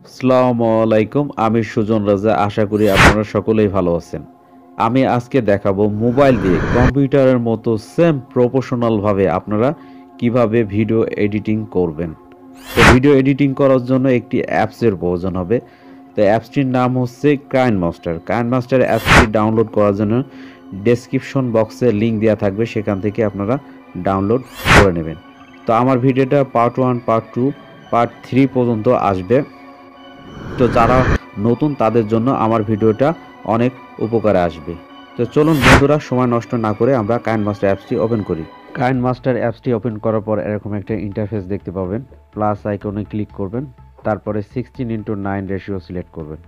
আসসালামু আলাইকুম। আমি সুজন রাজা। আশা করি আপনারা সকলেই ভালো আছেন। আমি আজকে দেখাবো মোবাইল দিয়ে কম্পিউটারের মতো সেম প্রফেশনালভাবে আপনারা কিভাবে ভিডিও এডিটিং করবেন। তো ভিডিও এডিটিং করার জন্য একটি অ্যাপসের প্রয়োজন হবে। তো অ্যাপসটির নাম হচ্ছে কাইনমাস্টার। কাইনমাস্টার অ্যাপসটি ডাউনলোড করার জন্য ডেসক্রিপশন বক্সে লিঙ্ক দেওয়া থাকবে, সেখান থেকে আপনারা ডাউনলোড করে নেবেন। তো আমার ভিডিওটা পার্ট 1, পার্ট 2, পার্ট 3 পর্যন্ত আসবে। তো যারা নতুন তাদের জন্য আমার ভিডিওটা অনেক উপকারে আসবে। তো চলুন বন্ধুরা, সময় নষ্ট না করে আমরা কাইনমাস্টার অ্যাপসটি ওপেন করি। কাইনমাস্টার অ্যাপসটি ওপেন করার পর এরকম একটা ইন্টারফেস দেখতে পাবেন। প্লাস আইকনে ক্লিক করবেন, তারপরে 16:9 রেশিও সিলেক্ট করবেন।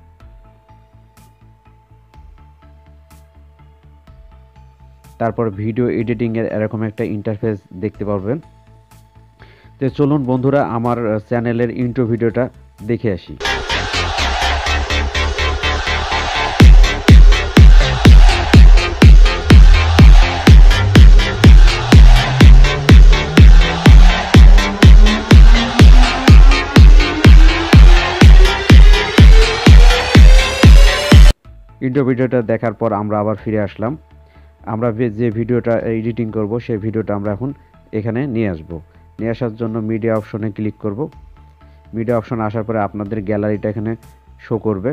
তারপর ভিডিও এডিটিংয়ের এরকম একটা ইন্টারফেস দেখতে পাবেন। তো চলুন বন্ধুরা, আমার চ্যানেলের ইন্ট্রো ভিডিওটা দেখে আসি। ইন্ট্রো ভিডিওটা দেখার পর আমরা আবার ফিরে আসলাম। আমরা যে ভিডিওটা এডিটিং করব সেই ভিডিওটা আমরা এখন এখানে নিয়ে আসব। নিয়ে আসার জন্য মিডিয়া অপশনে ক্লিক করব। মিডিয়া অপশন আসার পরে আপনাদের গ্যালারিটা এখানে শো করবে।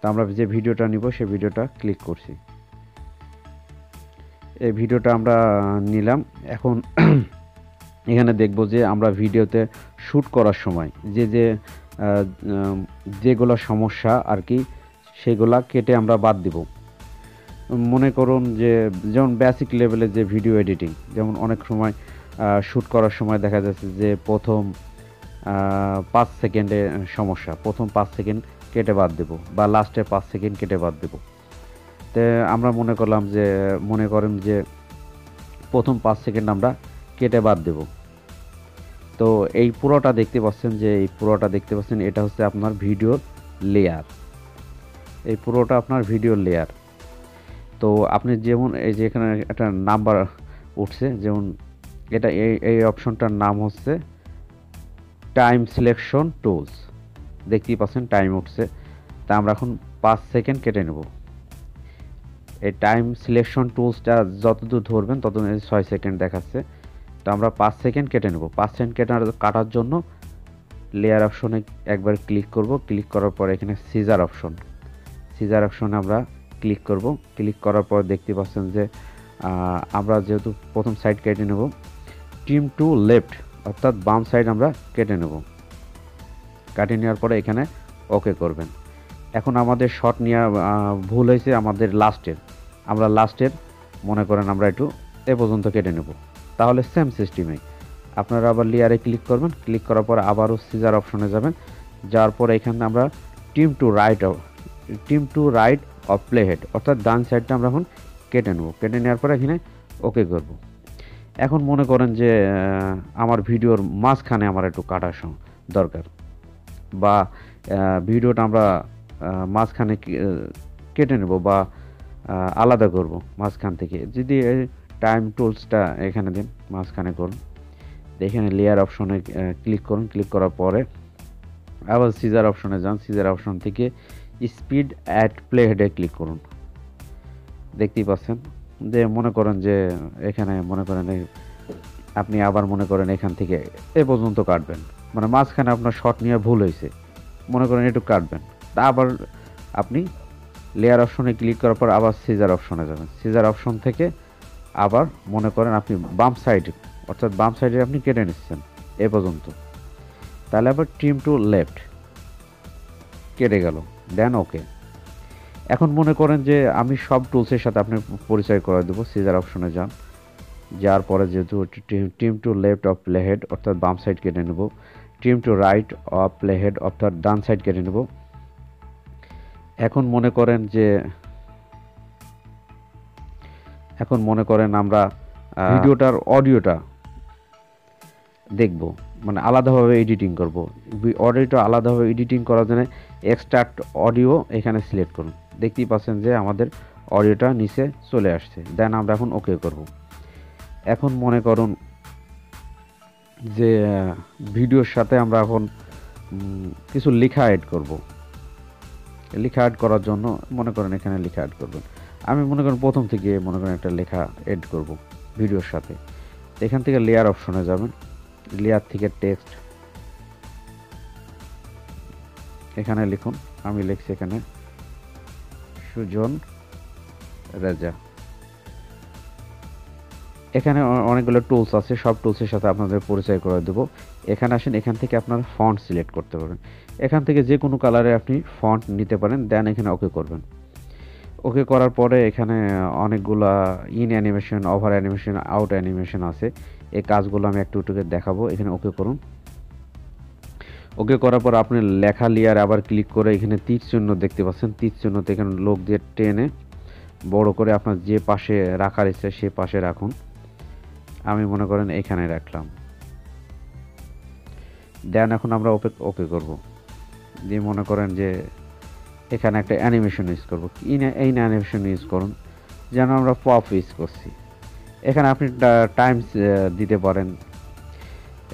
তো আমরা যে ভিডিওটা নিব সেই ভিডিওটা ক্লিক করছি। এই ভিডিওটা আমরা নিলাম। এখন এখানে দেখব যে আমরা ভিডিওতে শ্যুট করার সময় যেগুলো সমস্যা আর কি, সেগুলা কেটে আমরা বাদ দিব। মনে করুন যে যেমন বেসিক লেভেলে যে ভিডিও এডিটিং, যেমন অনেক সময় শ্যুট করার সময় দেখা যাচ্ছে যে প্রথম 5 সেকেন্ডে সমস্যা, প্রথম 5 সেকেন্ড কেটে বাদ দেব, বা লাস্টের 5 সেকেন্ড কেটে বাদ দেব। তো আমরা মনে করেন যে প্রথম 5 সেকেন্ড আমরা কেটে বাদ দেব। তো এই পুরোটা দেখতে পাচ্ছেন, এটা হচ্ছে আপনার ভিডিওর লেয়ার। এই পুরোটা আপনার ভিডিও লেয়ার। তো আপনি যেমন এই যে এখানে একটা নাম্বার উঠছে, যেমন এটা এই অপশনটার নাম হচ্ছে টাইম সিলেকশন টুলস। দেখতেই পাচ্ছেন টাইম উঠছে। তা আমরা এখন 5 সেকেন্ড কেটে নেব। এই টাইম সিলেকশন টুলসটা যতদূর ধরবেন ততদূর 6 সেকেন্ড দেখাচ্ছে। তো আমরা 5 সেকেন্ড কেটে নেব। 5 সেকেন্ড কাটার জন্য লেয়ার অপশনে একবার ক্লিক করব। ক্লিক করার পর এখানে সিজার অপশনে আমরা ক্লিক করব। ক্লিক করার পর দেখতে পাচ্ছেন যে আমরা যেহেতু প্রথম সাইড কেটে নেব, ট্রিম টু লেফট অর্থাৎ বাম সাইড আমরা কেটে নেব। কাটিয়ে নেওয়ার পরে এখানে ওকে করবেন। এখন আমাদের শট নেওয়া ভুল হয়েছে আমাদের লাস্টের মনে করেন আমরা একটু এ পর্যন্ত কেটে নেব। তাহলে সেম সিস্টেমে আপনারা আবার লেয়ারে ক্লিক করবেন। ক্লিক করার পর আবারও সিজার অপশনে যাবেন। যাওয়ার পর এখানে আমরা trim to right of play head অর্থাৎ ডান সাইডটা আমরা এখন কেটে নেব। কেটে নেওয়ার পর এখানে ওকে করব। এখন মনে করেন যে আমার ভিডিওর মাঝখানে আমার একটু কাটার দরকার, বা ভিডিওটা আমরা মাঝখানে কেটে নেব বা আলাদা করব মাঝখান থেকে। যদি টাইম টুলসটা এখানে দিন, মাঝখানে করুন। এখানে লেয়ার অপশনে ক্লিক করুন। ক্লিক করার পরে আবার সিজার অপশনে যান। সিজার অপশন থেকে স্পিড অ্যাট প্লে হেডে ক্লিক করুন। দেখতেই পাচ্ছেন যে মনে করেন যে এখানে আপনি আবার মনে করেন এখান থেকে এ পর্যন্ত কাটবেন, মানে মাঝখানে আপনার শট নিয়ে ভুল হয়েছে, মনে করেন একটু কাটবেন। তা আবার আপনি লেয়ার অপশনে ক্লিক করার পর আবার সিজার অপশনে যাবেন। সিজার অপশন থেকে আবার মনে করেন আপনি বাম সাইডে আপনি কেটে নিচ্ছেন এ পর্যন্ত, তাহলে আবার ট্রিম টু লেফট কেটে গেল, দেন ওকে। এখন মনে করেন যে আমি সব টুলসের সাথে আপনার পরিচয় করে দেবো। সিজার অপশনে যান। যার পরে যেহেতু trim to left of play head অর্থাৎ বাম সাইড কেটে নেব, trim to right of play head অর্থাৎ ডান সাইড কেটে নেব। এখন মনে করেন আমরা ভিডিওটার অডিওটা দেখব, মানে আলাদাভাবে এডিটিং করব। অডিওটা আলাদাভাবে এডিটিং করার জন্য এক্সট্রাক্ট অডিও এখানে সিলেক্ট করুন। দেখতেই পাচ্ছেন যে আমাদের অডিওটা নিচে চলে আসছে। দেন আমরা এখন ওকে করব। এখন মনে করুন যে ভিডিওর সাথে আমরা এখন কিছু লেখা অ্যাড করব। লেখা অ্যাড করার জন্য মনে করেন এখানে লেখা অ্যাড করবেন। আমি মনে করেন প্রথম থেকে মনে করেন একটা লেখা অ্যাড করব ভিডিওর সাথে। এখান থেকে লেয়ার অপশনে যাবেন, লেয়ার থেকে টেক্সট এখানে লিখুন। আমি লিখছি এখানে সুজন রেজা। এখানে অনেকগুলো টুলস আছে, সব টুলসের সাথে আপনাদের পরিচয় করে দেব। এখানে আসেন, এখান থেকে আপনারা ফন্ট সিলেক্ট করতে পারেন। এখান থেকে যে কোনো কালারে আপনি ফন্ট নিতে পারেন, দেন এখানে ওকে করবেন। ওকে করার পরে এখানে অনেকগুলা in animation, over animation, out animation আছে। এই কাজগুলো আমি একটু একটু দেখাবো। এখানে ওকে করুন। ওকে করার পর আপনি লেখা লেয়ার আবার ক্লিক করে এখানে তীর চিহ্ন দেখতে পাচ্ছেন, তীর চিহ্নতে এখানে লোক দিয়ে টেনে বড় করে আপনার যে পাশে রাখার ইচ্ছে সে পাশে রাখুন। আমি মনে করেন এখানে রাখলাম। দেন এখন আমরা ওকে করব। দিয়ে মনে করেন যে এখানে একটা অ্যানিমেশন ইউজ করব। এই অ্যানিমেশন ইউজ করুন যেন আমরা পপ ইউজ করছি। এখানে আপনি টাইমস দিতে পারেন,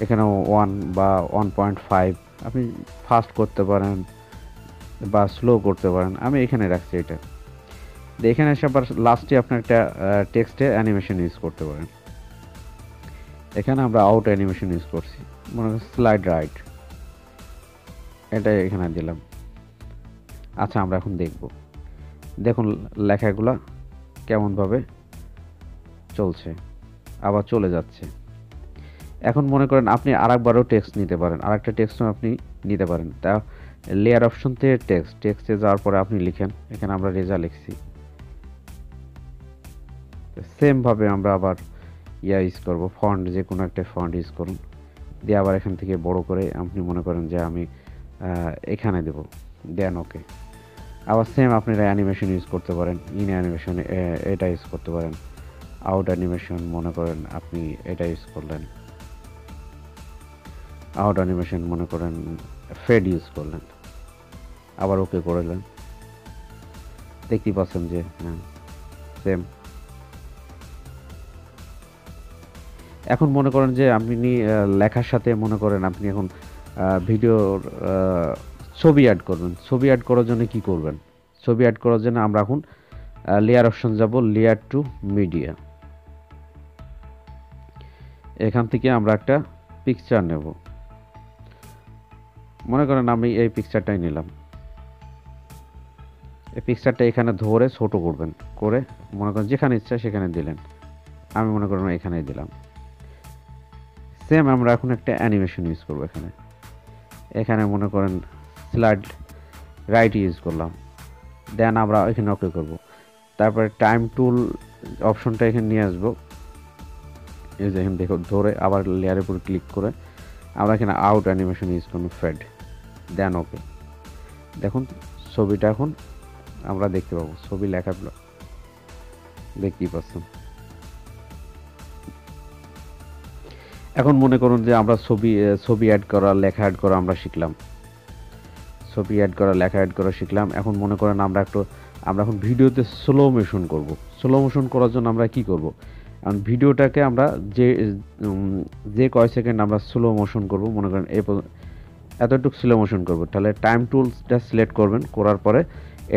এখানে 1 বা 1.5 আপনি ফাস্ট করতে পারেন বা স্লো করতে পারেন। আমি এখানে রাখছি এটা। এখানে এসে আবার লাস্টে আপনার একটা টেক্সটের অ্যানিমেশন ইউজ করতে পারেন। এখানে আমরা আউট অ্যানিমেশন ইউজ করছি, মনে করেন স্লাইড রাইট, এটা এখানে দিলাম। আচ্ছা, আমরা এখন দেখব। দেখুন লেখাগুলো কেমনভাবে চলছে, আবার চলে যাচ্ছে। এখন মনে করেন আপনি আরেকবারও টেক্সট নিতে পারেন, আরেকটা টেক্সটও আপনি নিতে পারেন। তা লেয়ার অপশন থেকে টেক্সটে যাওয়ার পরে আপনি লিখেন। এখানে আমরা রেজা লিখছি। সেমভাবে আমরা আবার ইউজ করব, ফন্ট যে কোনো একটা ফন্ট ইউজ করুন। দিয়ে আবার এখান থেকে বড় করে আপনি মনে করেন যে আমি এখানে দেব, দেন ওকে। আবার সেম আপনারা অ্যানিমেশন ইউজ করতে পারেন। ইন অ্যানিমেশন এটা ইউজ করতে পারেন। আউট অ্যানিমেশন মনে করেন আপনি এটা ইউজ করলেন। আউট অ্যানিমেশন মনে করেন ফেড ইউজ করলেন, আবার ওকে করলেন। দেখতেই পাচ্ছেন যে হ্যাঁ সেম। এখন মনে করেন যে আপনি লেখার সাথে মনে করেন আপনি এখন ভিডিওর ছবি অ্যাড করবেন। ছবি অ্যাড করার জন্য কি করবেন? ছবি অ্যাড করার জন্য আমরা এখন লেয়ার অপশন যাব, লেয়ার টু মিডিয়া। এখান থেকে আমরা একটা পিকচার নেব। মনে করেন আমি এই পিকচারটাই নিলাম। এই পিকচারটা এখানে ধরে ছোট করবেন, করে মনে করেন যেখানে ইচ্ছা সেখানে দিলেন। আমি মনে করেন এখানেই দিলাম। সেম আমরা এখন একটা অ্যানিমেশন ইউজ করব। এখানে মনে করেন স্লাইড রাইট ইউজ করলাম, দেন আমরা এখানে ওকে করব। তারপরে টাইম টুল অপশনটা এখানে নিয়ে আসবো। এই যে এখানে দেখো ধরে আবার লেয়ারের উপর ক্লিক করে আমরা এখানে আউট অ্যানিমেশন ইউজ করব, ফেড, দেন ওকে। দেখুন ছবিটা এখন আমরা দেখতে পাবো, ছবি লেখাগুলো দেখতেই পাচ্ছেন। এখন মনে করুন যে আমরা ছবি অ্যাড করা, লেখা অ্যাড করা আমরা শিখলাম। ছবি অ্যাড করা, লেখা অ্যাড করা শিখলাম। এখন মনে করেন আমরা এখন ভিডিওতে স্লো মোশন করব। স্লো মোশন করার জন্য আমরা কি করব? কারণ ভিডিওটাকে আমরা যে কয় সেকেন্ড আমরা স্লো মোশন করব, মনে করেন এতটুকু স্লো মোশন করব। তাহলে টাইম টুলসটা সিলেক্ট করবেন, করার পরে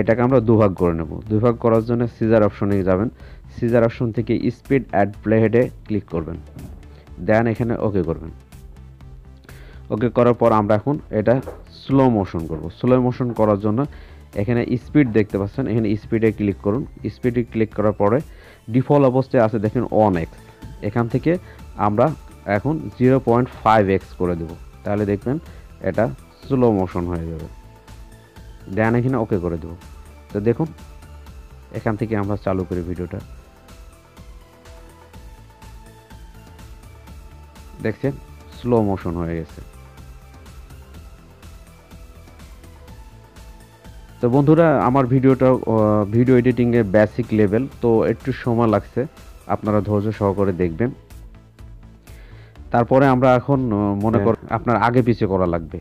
এটাকে আমরা দুভাগ করে নেব। দুভাগ করার জন্য সিজার অপশনে যাবেন। সিজার অপশন থেকে স্পিড অ্যাড প্লে হেডে ক্লিক করবেন, দেন এখানে ওকে করবেন। ওকে করার পর আমরা এখন এটা স্লো মোশন করব। স্লো মোশন করার জন্য এখানে স্পিড দেখতে পাচ্ছেন, এখানে স্পিডে ক্লিক করুন। স্পিডে ক্লিক করার পরে ডিফল্ট অবস্থায় আছে দেখেন 1x, এখান থেকে আমরা এখন 0.5x করে দেব। তাহলে দেখবেন এটা স্লো মোশন হয়ে যাবে। দেন এখানে ওকে করে দেব। তো দেখুন এখান থেকে আমরা চালু করি ভিডিওটা, দেখছেন স্লো মোশন হয়ে গেছে। তো বন্ধুরা, আমার ভিডিওটা ভিডিও এডিটিংয়ের বেসিক লেভেল, তো একটু সময় লাগছে, আপনারা ধৈর্য সহকারে দেখবেন। তারপরে আমরা এখন মনে করেন আপনার আগে পিছে করা লাগবে।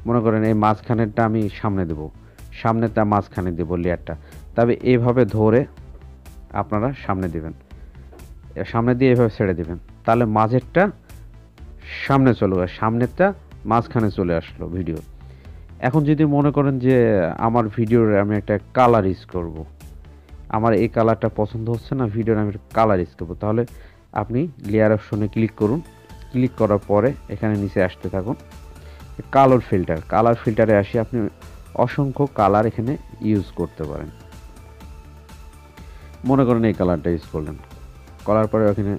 মনে করেন এই মাঝখানেরটা আমি সামনে দেব, সামনেরটা মাঝখানে দেব লেয়ারটা। তবে এইভাবে ধরে আপনারা সামনে দেবেন, সামনে দিয়ে এভাবে ছেড়ে দেবেন। তাহলে মাঝেরটা সামনে চলে আসে, সামনেরটা মাঝখানে চলে আসলো ভিডিও। এখন যদি মনে করেন যে আমার ভিডিওর আমি একটা কালার ইউজ করব, আমার এই কালারটা পছন্দ হচ্ছে না, ভিডিওর আমি কালার ইউজ করবো, তাহলে আপনি লেয়ার অপশনে ক্লিক করুন। ক্লিক করার পরে এখানে নিচে আসতে থাকুন, কালার ফিল্টারে আসি আপনি অসংখ্য কালার এখানে ইউজ করতে পারেন। মনে করেন এই কালারটা ইউজ করলেন, করার পরে ওখানে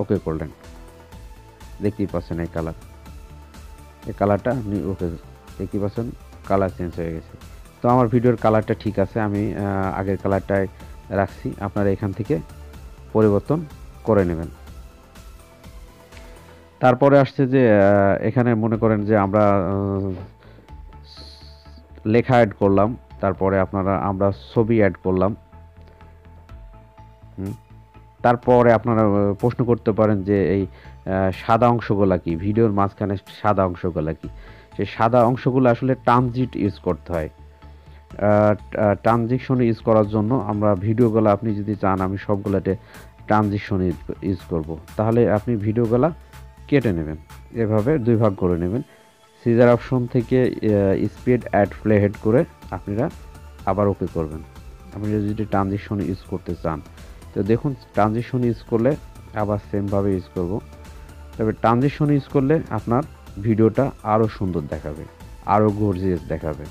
ওকে করলেন, দেখতেই পাচ্ছেন এই কালারটা আপনি ওকে দেখতেই পাচ্ছেন, কালার চেঞ্জ হয়ে গেছে। তো আমার ভিডিওর কালারটা ঠিক আছে, আমি আগের কালারটাই রাখছি, আপনারা এখান থেকে পরিবর্তন করে নেবেন। তারপরে আসছে যে এখানে মনে করেন যে আমরা লেখা অ্যাড করলাম, তারপরে আমরা ছবি অ্যাড করলাম। তারপরে আপনারা প্রশ্ন করতে পারেন যে এই সাদা অংশগুলা কি, ভিডিওর মাঝখানে সাদা অংশগুলা কি। সেই সাদা অংশগুলো আসলে ট্রানজিট ইউজ করতে হয়। ট্রানজিশন ইউজ করার জন্য আমরা ভিডিওগুলো, আপনি যদি চান আমি সবগুলাতে ট্রানজিশন ইউজ করব, তাহলে আপনি ভিডিওগুলা কেটে নেবেন, এভাবে দুই ভাগ করে নেবেন। সিজার অপশন থেকে স্পিড অ্যাড প্লে হেড করে আপনারা আবার ওকে করবেন, আপনি যদি ট্রানজিশন ইউজ করতে চান। তো দেখুন ট্রানজিশন ইউজ করলে আবার সেমভাবে ইউজ করব, তবে ট্রানজিশন ইউজ করলে আপনার ভিডিওটা আরও সুন্দর দেখাবে, আরও গর্জিয়াস দেখাবে।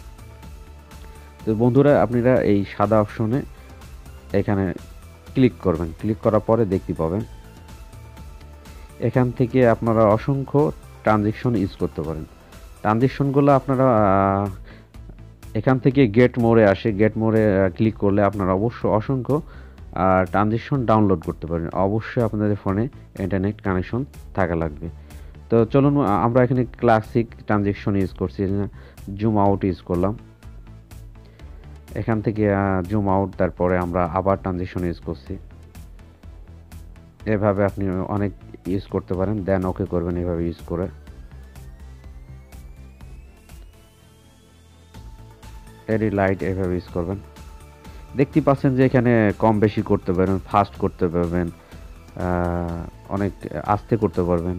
তো বন্ধুরা আপনারা এই সাদা অপশনে এখানে ক্লিক করবেন, ক্লিক করার পরে দেখতে পাবেন এখান থেকে আপনারা অসংখ্য ট্রানজিশন ইউজ করতে পারেন। ট্রানজিশনগুলো আপনারা এখান থেকে গেট মোড়ে আসে, গেট মোড়ে ক্লিক করলে আপনারা অবশ্যই অসংখ্য ট্রানজিশন ডাউনলোড করতে পারেন। অবশ্যই আপনাদের ফোনে ইন্টারনেট কানেকশন থাকা লাগবে। তো চলুন আমরা এখানে ক্লাসিক ট্রানজিশন ইউজ করছি, জুম আউট ইউজ করলাম, এখান থেকে জুম আউট, তারপরে আমরা আবার ট্রানজিশন ইউজ করছি। এভাবে আপনি অনেক ইউজ করতে পারেন, দেন ওকে করবেন এভাবে ইউজ করে। এডি লাইট এভাবে ইউজ করবেন। দেখতে পাচ্ছেন যে এখানে কম বেশি করতে পারবেন, ফাস্ট করতে পারবেন, অনেক আস্তে করতে পারবেন।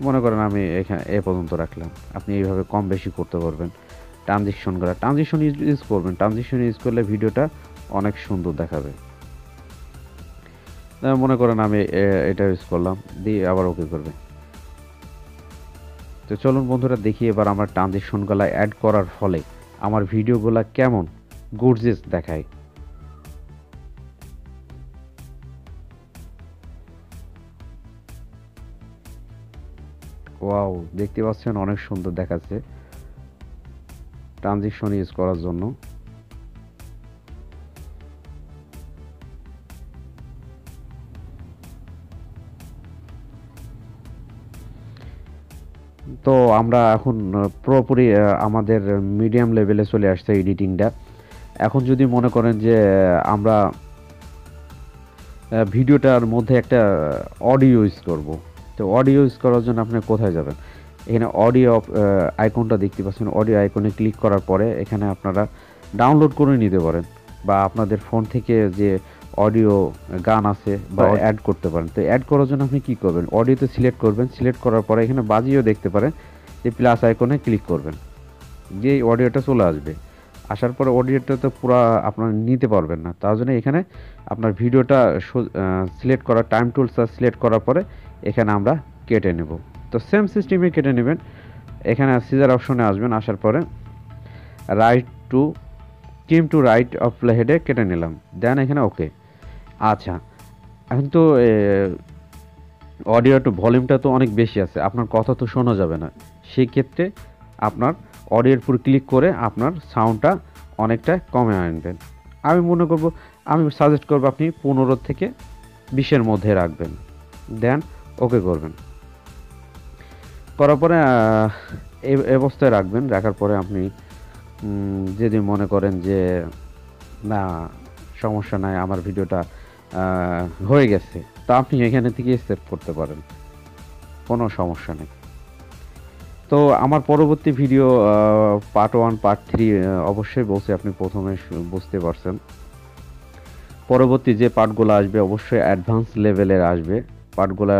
মনে করেন আমি এখানে এ পর্যন্ত রাখলাম, আপনি এইভাবে কম বেশি করতে পারবেন। ট্রানজিশন ইউজ করবেন, ট্রানজিশন ইউজ করলে ভিডিওটা অনেক সুন্দর দেখাবে। মনে করেন আমি এটা ইউজ করলাম, দিয়ে আবার ওকে করবে। তো চলুন বন্ধুরা দেখি এবার আমার ট্রানজিশনগুলো অ্যাড করার ফলে আমার ভিডিওগুলো কেমন গর্জিয়াস দেখায়। ওয়াও, দেখতে পাচ্ছেন অনেক সুন্দর দেখাচ্ছে ট্রানজিশন ইউজ করার জন্য। তো আমরা এখন পুরোপুরি আমাদের মিডিয়াম লেভেলে চলে আসছে এডিটিংটা। এখন যদি মনে করেন যে আমরা ভিডিওটার মধ্যে একটা অডিও ইউজ করব, তো অডিও ইউজ করার জন্য আপনি কোথায় যাবেন? এখানে অডিও আইকনটা দেখতে পাচ্ছেন, অডিও আইকনে ক্লিক করার পরে এখানে আপনারা ডাউনলোড করে নিতে পারেন, বা আপনাদের ফোন থেকে যে অডিও গান আছে বা অ্যাড করতে পারেন। তো অ্যাড করার জন্য আপনি কী করবেন, অডিওতে সিলেক্ট করবেন, সিলেক্ট করার পরে এখানে বাজিয়েও দেখতে পারেন, যে প্লাস আইকনে ক্লিক করবেন, যে অডিওটা চলে আসবে। আসার পরে অডিওটা তো পুরো আপনারা নিতে পারবেন না, তার জন্য এখানে আপনার ভিডিওটা সিলেক্ট করা, টাইম টুলসটা সিলেক্ট করার পরে এখানে আমরা কেটে নেব। তো সেম সিস্টেমে কেটে নেবেন, এখানে সিজার অপশনে আসবেন, আসার পরে ট্রিম টু রাইট অফ হেডে কেটে নিলাম, দেন এখানে ওকে। আচ্ছা, এখন তো অডিও একটু ভলিউমটা তো অনেক বেশি আছে, আপনার কথা তো শোনা যাবে না, সেই ক্ষেত্রে আপনার অডিওর উপর ক্লিক করে আপনার সাউন্ডটা অনেকটা কমে আনবেন। আমি সাজেস্ট করবো আপনি 15 থেকে 20-এর মধ্যে রাখবেন, দেন ওকে করবেন। করার পরে এই অবস্থায় রাখবেন, রাখার পরে আপনি যদি মনে করেন যে না সমস্যা নাই, আমার ভিডিওটা হয়ে গেছে, তা আপনি এখানে থেকে সেভ করতে পারেন, কোনো সমস্যা নেই। তো আমার পরবর্তী ভিডিও পার্ট 1 পার্ট 3 অবশ্যই বলছি, আপনি প্রথমে বুঝতে পারছেন। পরবর্তী যে পার্টগুলো আসবে অবশ্যই অ্যাডভান্স লেভেলের আসবে পার্টগুলো,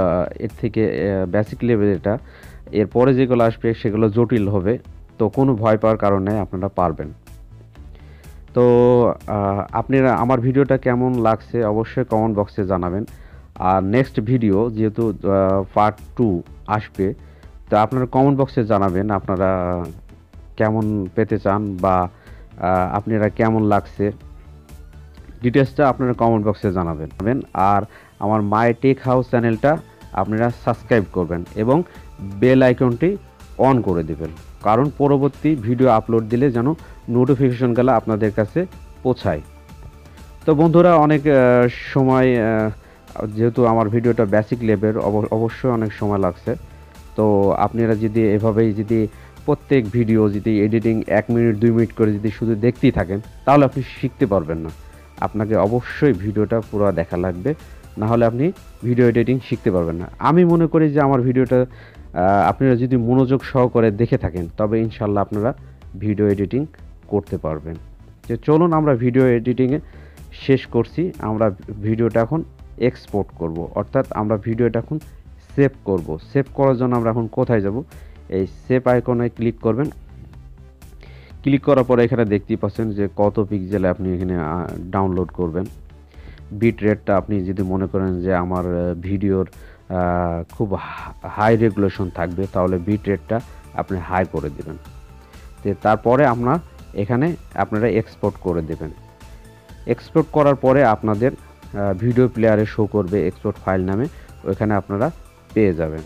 এর থেকে বেসিক লেভেল এটা। এরপরে যেগুলো আসবে সেগুলো জটিল হবে, তো কোনো ভয় পাওয়ার কারণ নেই, আপনারা পারবেন। তো আপনারা আমার ভিডিওটা কেমন লাগছে অবশ্যই কমেন্ট বক্সে জানাবেন। আর নেক্সট ভিডিও যেহেতু পার্ট 2 আসবে, তো আপনারা কমেন্ট বক্সে জানাবেন আপনারা কেমন পেতে চান বা আপনারা কেমন লাগছে, ডিটেলসটা আপনারা কমেন্ট বক্সে জানাবেন। আর আমার মাই টেক হাউস চ্যানেলটা আপনারা সাবস্ক্রাইব করবেন এবং বেল আইকনটি অন করে দেবেন, কারণ পরবর্তী ভিডিও আপলোড দিলে যেন নোটিফিকেশনগুলো আপনাদের কাছে পৌঁছায়। তো বন্ধুরা, অনেক সময় যেহেতু আমার ভিডিওটা বেসিক লেভেল, অবশ্যই অনেক সময় লাগছে। তো আপনারা যদি এভাবেই যদি প্রত্যেক ভিডিও যদি এডিটিং 1 মিনিট 2 মিনিট করে যদি শুধু দেখতেই থাকেন, তাহলে আপনি শিখতে পারবেন না। আপনাকে অবশ্যই ভিডিওটা পুরো দেখা লাগবে, না হলে আপনি ভিডিও এডিটিং শিখতে পারবেন না। আমি মনে করি যে আমার ভিডিওটা আপনারা যদি মনোযোগ সহকারে দেখে থাকেন, তবে ইনশাল্লাহ আপনারা ভিডিও এডিটিং করতে পারবেন। যে চলুন আমরা ভিডিও এডিটিংয়ে শেষ করছি। আমরা ভিডিওটা এখন এক্সপোর্ট করব, অর্থাৎ আমরা ভিডিওটা এখন সেভ করব। সেভ করার জন্য আমরা এখন কোথায় যাব? এই সেভ আইকনে ক্লিক করবেন। ক্লিক করার পরে এখানে দেখতেই পাচ্ছেন যে কত পিক্সেলে আপনি এখানে ডাউনলোড করবেন। বিট রেটটা আপনি যদি মনে করেন যে আমার ভিডিওর খুব হাই রেগুলেশন থাকবে, তাহলে বিট রেটটা আপনি হাই করে দেবেন। তো তারপরে এখানে আপনারা এক্সপোর্ট করে দেবেন। এক্সপোর্ট করার পরে আপনাদের ভিডিও প্লেয়ারে শো করবে এক্সপোর্ট ফাইল নামে, ওইখানে আপনারা পেয়ে যাবেন।